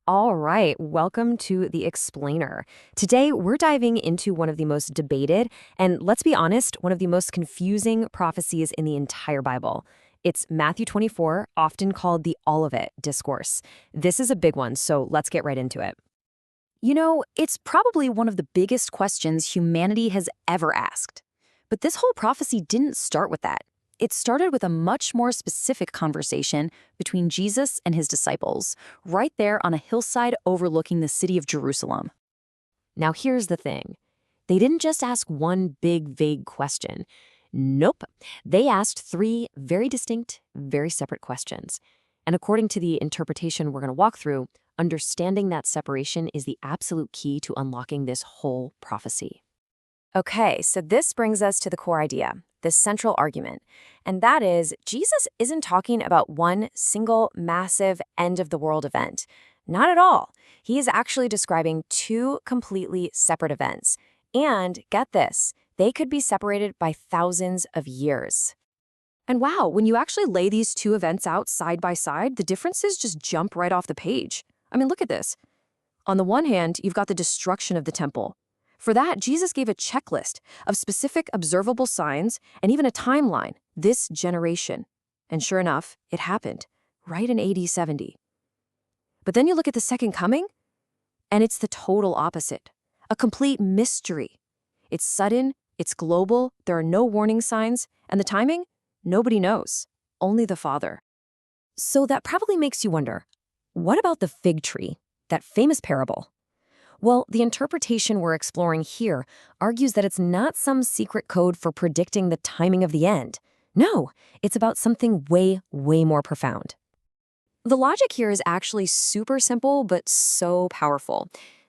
All right, welcome to The Explainer. Today, we're diving into one of the most debated and, let's be honest, one of the most confusing prophecies in the entire Bible. It's Matthew 24, often called the Olivet Discourse. This is a big one, so let's get right into it. It's probably one of the biggest questions humanity has ever asked. But this whole prophecy didn't start with that. It started with a much more specific conversation between Jesus and his disciples, right there on a hillside overlooking the city of Jerusalem. Now, here's the thing. They didn't just ask one big, vague question. Nope. They asked three very distinct, very separate questions. And according to the interpretation we're going to walk through, understanding that separation is the absolute key to unlocking this whole prophecy. Okay, so this brings us to the core idea, this central argument. And that is, Jesus isn't talking about one single, massive, end-of-the-world event. Not at all. He is actually describing two completely separate events. And get this, they could be separated by thousands of years. And wow, when you actually lay these two events out side by side, the differences just jump right off the page. I mean, look at this. On the one hand, you've got the destruction of the temple. For that, Jesus gave a checklist of specific observable signs and even a timeline, this generation. And sure enough, it happened, right in AD 70. But then you look at the second coming, and it's the total opposite. A complete mystery. It's sudden, it's global, there are no warning signs, and the timing? Nobody knows. Only the Father. So that probably makes you wonder, what about the fig tree, that famous parable? Well, the interpretation we're exploring here argues that it's not some secret code for predicting the timing of the end. No, it's about something way, way more profound. The logic here is actually super simple, but so powerful.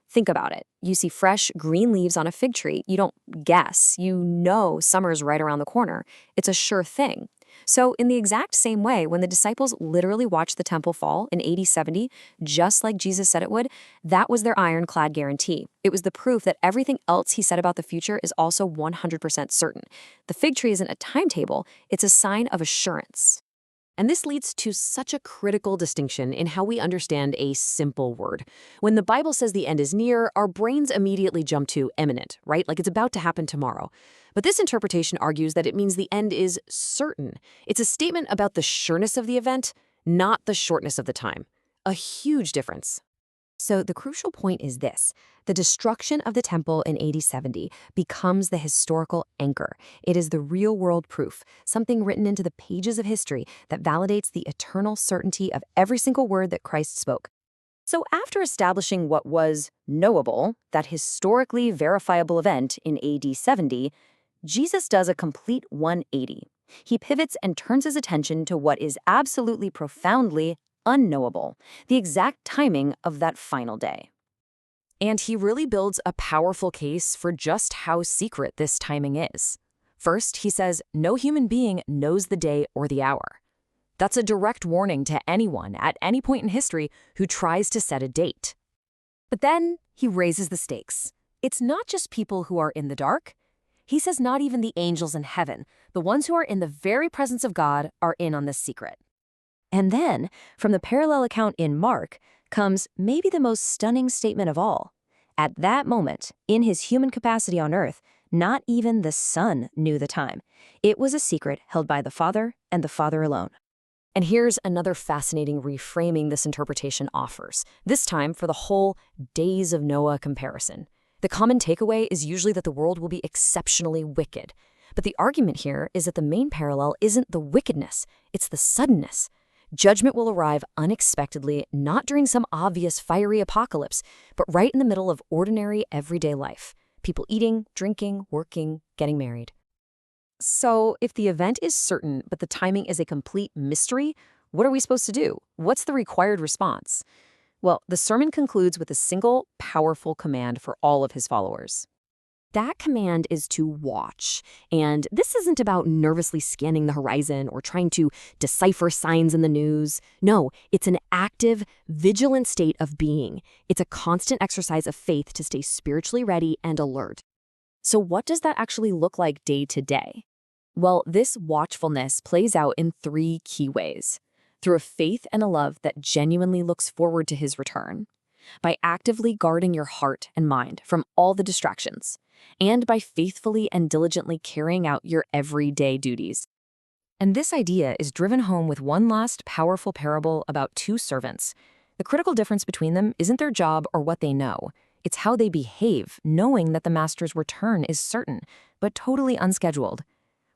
Think about it. You see fresh, green leaves on a fig tree. You don't guess. You know summer's right around the corner. It's a sure thing. So in the exact same way, when the disciples literally watched the temple fall in AD 70, just like Jesus said it would, that was their ironclad guarantee. It was the proof that everything else he said about the future is also 100% certain. The fig tree isn't a timetable, it's a sign of assurance. And this leads to such a critical distinction in how we understand a simple word. When the Bible says the end is near, our brains immediately jump to imminent, right? Like it's about to happen tomorrow. But this interpretation argues that it means the end is certain. It's a statement about the sureness of the event, not the shortness of the time. A huge difference. So the crucial point is this. The destruction of the temple in AD 70 becomes the historical anchor. It is the real-world proof, something written into the pages of history that validates the eternal certainty of every single word that Christ spoke. So after establishing what was knowable, that historically verifiable event in AD 70, Jesus does a complete 180. He pivots and turns his attention to what is absolutely profoundly unknowable, the exact timing of that final day. And he really builds a powerful case for just how secret this timing is. First, he says no human being knows the day or the hour. That's a direct warning to anyone at any point in history who tries to set a date. But then he raises the stakes. It's not just people who are in the dark. He says not even the angels in heaven, the ones who are in the very presence of God, are in on this secret. And then, from the parallel account in Mark, comes maybe the most stunning statement of all. At that moment, in his human capacity on earth, not even the Son knew the time. It was a secret held by the Father and the Father alone. And here's another fascinating reframing this interpretation offers, this time for the whole Days of Noah comparison. The common takeaway is usually that the world will be exceptionally wicked. But the argument here is that the main parallel isn't the wickedness, it's the suddenness. Judgment will arrive unexpectedly, not during some obvious fiery apocalypse, but right in the middle of ordinary everyday life. People eating, drinking, working, getting married. So if the event is certain, but the timing is a complete mystery, what are we supposed to do? What's the required response? Well, the sermon concludes with a single, powerful command for all of his followers. That command is to watch. And this isn't about nervously scanning the horizon or trying to decipher signs in the news. No, it's an active, vigilant state of being. It's a constant exercise of faith to stay spiritually ready and alert. So what does that actually look like day to day? Well, this watchfulness plays out in three key ways. Through a faith and a love that genuinely looks forward to his return, by actively guarding your heart and mind from all the distractions, and by faithfully and diligently carrying out your everyday duties. And this idea is driven home with one last powerful parable about two servants. The critical difference between them isn't their job or what they know. It's how they behave, knowing that the master's return is certain, but totally unscheduled.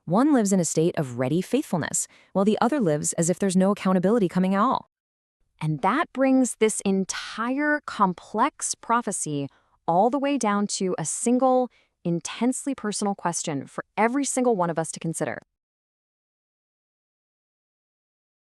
One lives in a state of ready faithfulness, while the other lives as if there's no accountability coming at all. And that brings this entire complex prophecy all the way down to a single, intensely personal question for every single one of us to consider.